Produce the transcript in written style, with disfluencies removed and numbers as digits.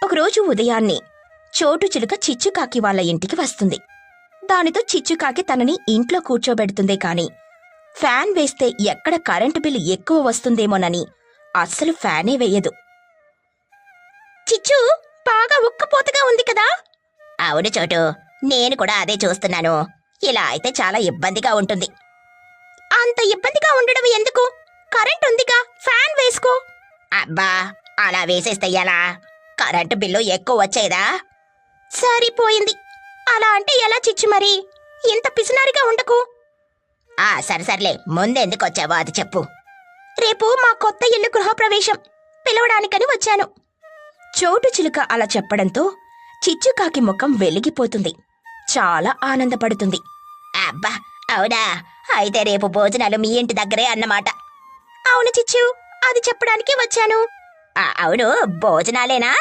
ఒకరోజు ఉదయాన్నే చోటు చిలుక చిచ్చుకాకి వాళ్ళ ఇంటికి వస్తుంది. దానితో చిచ్చుకాకి తనని ఇంట్లో కూర్చోబెడుతుందే కాని ఫ్యాన్ వేస్తే ఎక్కడ కరెంటు బిల్లు ఎక్కువ వస్తుందేమోనని అస్సలు ఫ్యానే వేయదు. చిచ్చు, బాగా ఉక్కపోతగా ఉంది కదా? అవును చోటు, నేను కూడా అదే చూస్తున్నాను. ఇలా అయితే చాలా ఇబ్బందిగా ఉంటుంది. అంత ఇబ్బందిగా ఉండడం ఎందుకు? కరెంట్ ఉందిగా, ఫ్యాన్ వేసుకో. అబ్బా, అలా వేసేస్తే ఎలా? కరెంటు బిల్లు ఎక్కువ వచ్చేదా? సరిపోయింది. అలా అంటే ఎలా చిచ్చు మరి? ఇంత పిసినారిగా ఉండకు. సరే ముందెందుకు వచ్చావో అది చెప్పు. రేపు మా కొత్త ఇల్లు గృహప్రవేశం, పిలవడానికని వచ్చాను. చోటు చిలుక అలా చెప్పడంతో చిచ్చుకాకి ముఖం వెలిగిపోతుంది. చాలా ఆనందపడుతుంది. అబ్బా, అవునా? అయితే రేపు భోజనాలు మీ ఇంటి దగ్గరే అన్నమాట. అవును చిచ్చు, అది చెప్పడానికి వచ్చాను. అవును, భోజనాలేనా?